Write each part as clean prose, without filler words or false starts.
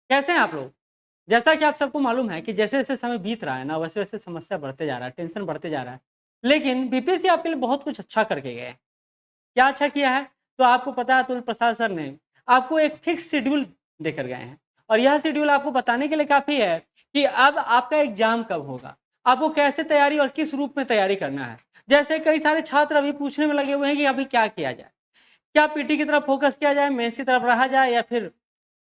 कैसे हैं आप लोग? जैसा कि आप सबको मालूम है कि जैसे-जैसे समय बीत रहा है ना, वैसे-वैसे समस्या बढ़ते जा रहा है, टेंशन बढ़ते जा रहा है। लेकिन बीपीएससी आपके लिए बहुत कुछ अच्छा करके गए हैं। क्या अच्छा किया है? तो आपको पता है अतुल प्रसाद सर ने आपको एक फिक्स शेड्यूल देकर गए हैं और यह शेड्यूल आपको बताने के लिए काफ़ी है कि अब आपका एग्ज़ाम कब होगा, आपको कैसे तैयारी और किस रूप में तैयारी करना है। जैसे कई सारे छात्र अभी पूछने में लगे हुए हैं कि अभी क्या किया जाए? क्या पीटी की तरफ फोकस किया जाए, मेंस की तरफ रहा जाए या फिर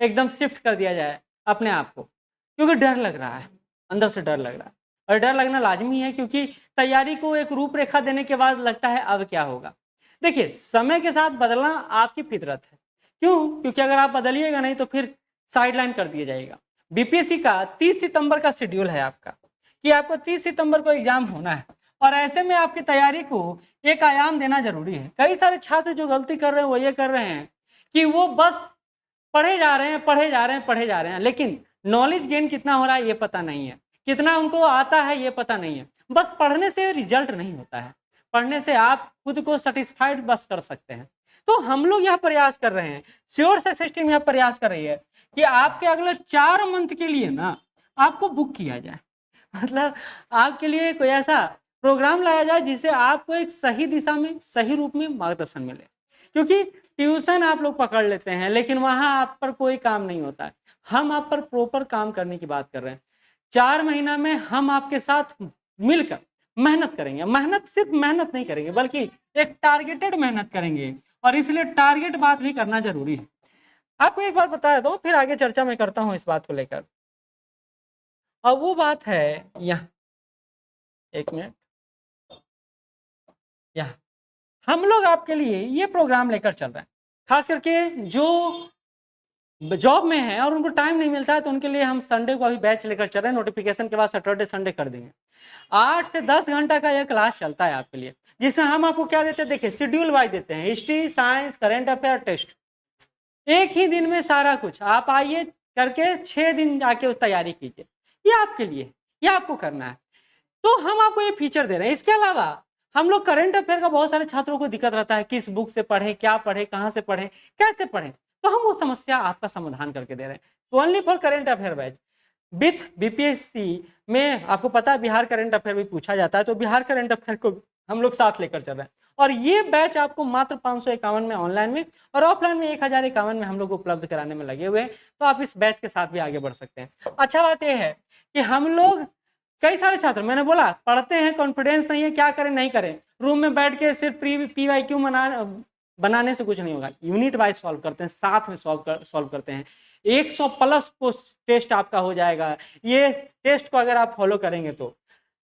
एकदम शिफ्ट कर दिया जाए अपने आप को? क्योंकि डर लग रहा है, अंदर से डर लग रहा है और डर लगना लाज़मी है क्योंकि तैयारी को एक रूपरेखा देने के बाद लगता है अब क्या होगा? देखिए, समय के साथ बदलना आपकी फितरत है। क्यों? क्योंकि अगर आप बदलिएगा नहीं तो फिर साइडलाइन कर दिया जाएगा। बीपीएससी का 30 सितंबर का शेड्यूल है आपका कि आपको 30 सितंबर को एग्ज़ाम होना है और ऐसे में आपकी तैयारी को एक आयाम देना ज़रूरी है। कई सारे छात्र जो गलती कर रहे हैं वो ये कर रहे हैं कि वो बस पढ़े जा रहे हैं, पढ़े जा रहे हैं, पढ़े जा रहे हैं, लेकिन नॉलेज गेन कितना हो रहा है ये पता नहीं है, कितना उनको आता है ये पता नहीं है। बस पढ़ने से रिजल्ट नहीं होता है, पढ़ने से आप खुद को सैटिस्फाइड बस कर सकते हैं। तो हम लोग यह प्रयास कर रहे हैं, श्योर सक्सेस टीम यह प्रयास कर रही है कि आपके अगले 4 मंथ के लिए ना आपको बुक किया जाए। मतलब आपके लिए कोई ऐसा प्रोग्राम लाया जाए जिससे आपको एक सही दिशा में, सही रूप में मार्गदर्शन मिले। क्योंकि ट्यूशन आप लोग पकड़ लेते हैं लेकिन वहाँ आप पर कोई काम नहीं होता है। हम आप पर प्रॉपर काम करने की बात कर रहे हैं। 4 महीना में हम आपके साथ मिलकर मेहनत करेंगे। मेहनत सिर्फ मेहनत नहीं करेंगे बल्कि एक टारगेटेड मेहनत करेंगे और इसलिए टारगेट बात भी करना ज़रूरी है। आपको एक बात बता दूँ फिर आगे चर्चा मैं करता हूँ इस बात को लेकर। और वो बात है यहाँ 1 मिनट यहाँ हम लोग आपके लिए ये प्रोग्राम लेकर चल रहे हैं। खास करके जो जॉब में है और उनको टाइम नहीं मिलता है तो उनके लिए हम संडे को अभी बैच लेकर चल रहे हैं। नोटिफिकेशन के बाद सैटरडे संडे कर देंगे। 8 से 10 घंटा का यह क्लास चलता है आपके लिए, जिसमें हम आपको क्या देते हैं, देखिए शेड्यूल वाइज देते हैं, history, science, current affair, test. एक ही दिन में सारा कुछ आप आइए करके 6 दिन जाके उस तैयारी कीजिए। ये आपके लिए, ये आपको करना है। तो हम आपको ये फीचर दे रहे हैं। इसके अलावा हम लोग करंट अफेयर का बहुत सारे छात्रों को दिक्कत रहता है, किस बुक से पढ़ें, क्या पढ़ें, कहाँ से पढ़ें, कैसे पढ़ें, तो हम वो समस्या आपका समाधान करके दे रहे हैं। तो only for current affair batch with BPSC में आपको पता है बिहार करंट अफेयर भी पूछा जाता है, तो बिहार करंट अफेयर को हम लोग साथ लेकर चल रहे हैं। और ये बैच आपको मात्र 551 में ऑनलाइन में और ऑफलाइन में 1051 में हम लोग उपलब्ध कराने में लगे हुए हैं। तो आप इस बैच के साथ भी आगे बढ़ सकते हैं। अच्छा बात यह है कि हम लोग कई सारे छात्र, मैंने बोला पढ़ते हैं, कॉन्फिडेंस नहीं है, क्या करें नहीं करें, रूम में बैठ के सिर्फ पीवाईक्यू बनाने से कुछ नहीं होगा। यूनिट वाइज सॉल्व करते हैं, साथ में सॉल्व करते हैं। 100 प्लस को टेस्ट आपका हो जाएगा। ये टेस्ट को अगर आप फॉलो करेंगे तो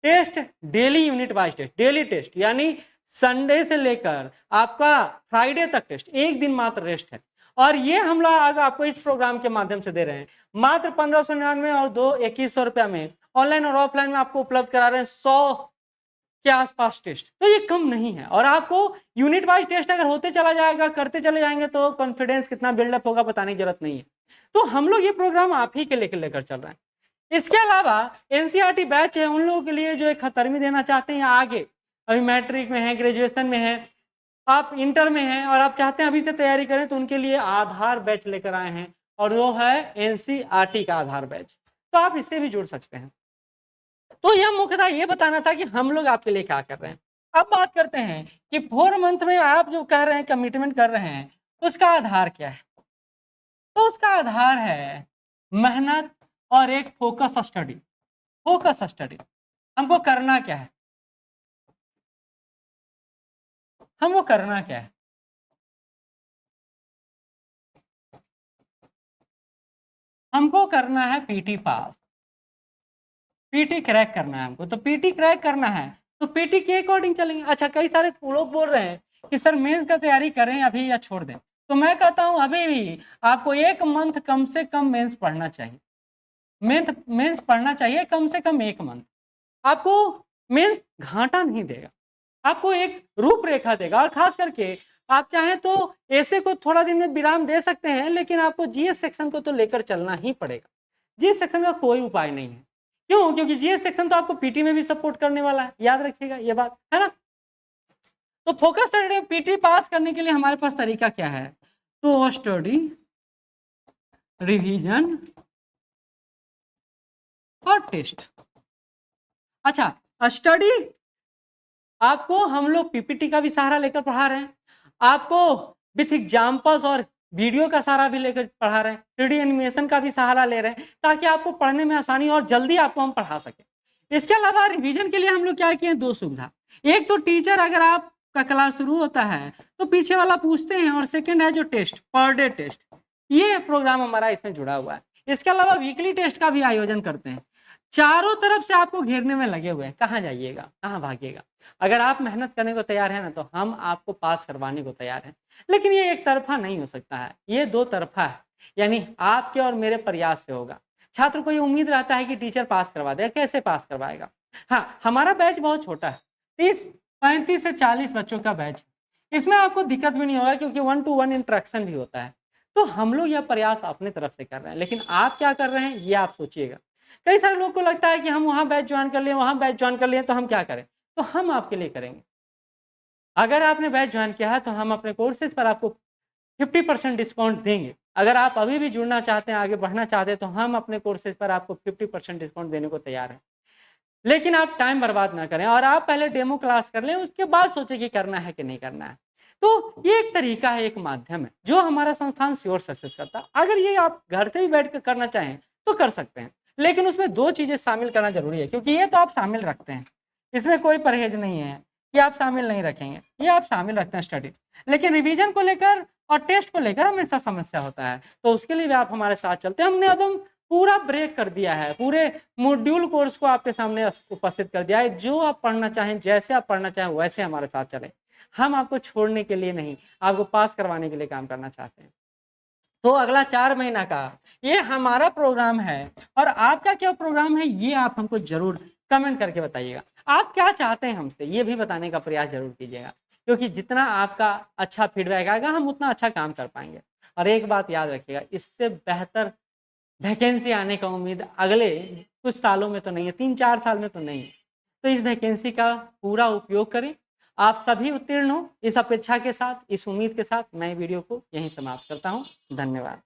test daily, unit wise test, daily test, यानी संडे से लेकर आपका फ्राइडे तक टेस्ट, एक दिन मात्र रेस्ट है। और ये हम लोग आपको इस प्रोग्राम के माध्यम से दे रहे हैं मात्र 1599 और 2100 रुपया में। ऑनलाइन और ऑफलाइन में आपको उपलब्ध करा रहे हैं 100 के आसपास टेस्ट, तो ये कम नहीं है। और आपको यूनिट वाइज टेस्ट अगर होते चला जाएगा, करते चले जाएंगे तो कॉन्फिडेंस कितना बिल्डअप होगा बताने की जरूरत नहीं है। तो हम लोग ये प्रोग्राम आप ही के लेकर चल रहे हैं। इसके अलावा एनसीईआरटी बैच है उन लोगों के लिए जो एक खतरमी देना चाहते हैं आगे, अभी मैट्रिक में है, ग्रेजुएशन में है, आप इंटर में हैं और आप चाहते हैं अभी से तैयारी करें, तो उनके लिए आधार बैच लेकर आए हैं और वो है एनसीईआरटी का आधार बैच, तो आप इससे भी जुड़ सकते हैं। तो यह मुख्यतः ये बताना था कि हम लोग आपके लिए क्या कर रहे हैं। अब बात करते हैं कि 4 मंथ में आप जो कह रहे हैं कमिटमेंट कर रहे हैं, उसका आधार क्या है? तो उसका आधार है मेहनत और एक फोकस स्टडी। फोकस स्टडी हमको करना क्या है? हमको करना क्या है? हमको करना है पीटी पास, पीटी क्रैक करना है हमको। तो पीटी क्रैक करना है तो पीटी के अकॉर्डिंग चलेंगे। अच्छा, कई सारे लोग बोल रहे हैं कि सर मेंस का तैयारी करें अभी या छोड़ दें, तो मैं कहता हूं अभी भी आपको 1 मंथ कम से कम मेंस पढ़ना चाहिए। मेंस पढ़ना चाहिए कम से कम 1 मंथ। आपको मेंस घाटा नहीं देगा, आपको एक रूपरेखा देगा। और खास करके आप चाहें तो ऐसे को थोड़ा दिन में विराम दे सकते हैं, लेकिन आपको जीएस सेक्शन को तो लेकर चलना ही पड़ेगा। जीएस सेक्शन का कोई उपाय नहीं है। क्यों? क्योंकि जीएस सेक्शन तो आपको पीटी में भी सपोर्ट करने वाला है, याद रखिएगा ये बात, है ना। तो फोकस स्टडी पीटी पास करने के लिए हमारे पास तरीका क्या है? तो स्टडी, रिवीजन और टेस्ट। अच्छा, स्टडी आपको हम लोग पीपीटी का भी सहारा लेकर पढ़ा रहे हैं, आपको विथ एग्जाम्पल्स और वीडियो का सहारा भी लेकर पढ़ा रहे हैं, 3D एनिमेशन का भी सहारा ले रहे हैं, ताकि आपको पढ़ने में आसानी और जल्दी आपको हम पढ़ा सकें। इसके अलावा रिवीजन के लिए हम लोग क्या किए हैं, 2 सुविधा। एक तो टीचर अगर आपका क्लास शुरू होता है तो पीछे वाला पूछते हैं, और सेकेंड है जो टेस्ट, पर डे टेस्ट, ये प्रोग्राम हमारा इसमें जुड़ा हुआ है। इसके अलावा वीकली टेस्ट का भी आयोजन करते हैं। चारों तरफ से आपको घेरने में लगे हुए हैं, कहाँ जाइएगा, कहाँ भागिएगा। अगर आप मेहनत करने को तैयार हैं ना, तो हम आपको पास करवाने को तैयार हैं। लेकिन ये एक तरफा नहीं हो सकता है, ये 2 तरफा है, यानी आपके और मेरे प्रयास से होगा। छात्र को ये उम्मीद रहता है कि टीचर पास करवा देगा, कैसे पास करवाएगा। हाँ, हमारा बैच बहुत छोटा है, 35 से 40 बच्चों का बैच, इसमें आपको दिक्कत भी नहीं होगा, क्योंकि 1 to 1 इंटरेक्शन भी होता है। तो हम लोग यह प्रयास अपने तरफ से कर रहे हैं, लेकिन आप क्या कर रहे हैं ये आप सोचिएगा। कई सारे लोग को लगता है कि हम वहाँ बैच ज्वाइन कर लिए, वहाँ बैच ज्वाइन कर लिए, तो हम क्या करें। तो हम आपके लिए करेंगे। अगर आपने बैच ज्वाइन किया है तो हम अपने कोर्सेज पर आपको 50% डिस्काउंट देंगे। अगर आप अभी भी जुड़ना चाहते हैं, आगे बढ़ना चाहते हैं, तो हम अपने कोर्सेज पर आपको 50% डिस्काउंट देने को तैयार हैं। लेकिन आप टाइम बर्बाद ना करें, और आप पहले डेमो क्लास कर लें, उसके बाद सोचें कि करना है कि नहीं करना है। तो ये एक तरीका है, एक माध्यम है जो हमारा संस्थान श्योर सक्सेस करता है। अगर ये आप घर से भी बैठ कर करना चाहें तो कर सकते हैं, लेकिन उसमें 2 चीज़ें शामिल करना जरूरी है, क्योंकि ये तो आप शामिल रखते हैं, इसमें कोई परहेज नहीं है कि आप शामिल नहीं रखेंगे, ये आप शामिल रखते हैं स्टडी। लेकिन रिवीजन को लेकर और टेस्ट को लेकर हमेशा समस्या होता है, तो उसके लिए भी आप हमारे साथ चलते हैं। हमने एकदम पूरा ब्रेक कर दिया है, पूरे मॉड्यूल कोर्स को आपके सामने उपस्थित कर दिया है। जो आप पढ़ना चाहें, जैसे आप पढ़ना चाहें, वैसे हमारे साथ चलें। हम आपको छोड़ने के लिए नहीं, आपको पास करवाने के लिए काम करना चाहते हैं। तो अगला 4 महीना का ये हमारा प्रोग्राम है, और आपका क्या प्रोग्राम है ये आप हमको जरूर कमेंट करके बताइएगा। आप क्या चाहते हैं हमसे ये भी बताने का प्रयास जरूर कीजिएगा, क्योंकि जितना आपका अच्छा फीडबैक आएगा हम उतना अच्छा काम कर पाएंगे। और एक बात याद रखिएगा, इससे बेहतर वैकेंसी आने का उम्मीद अगले कुछ सालों में तो नहीं है, 3-4 साल में तो नहीं है। तो इस वैकेंसी का पूरा उपयोग करें। आप सभी उत्तीर्ण हो, इस अपेक्षा के साथ, इस उम्मीद के साथ मैं वीडियो को यहीं समाप्त करता हूँ। धन्यवाद।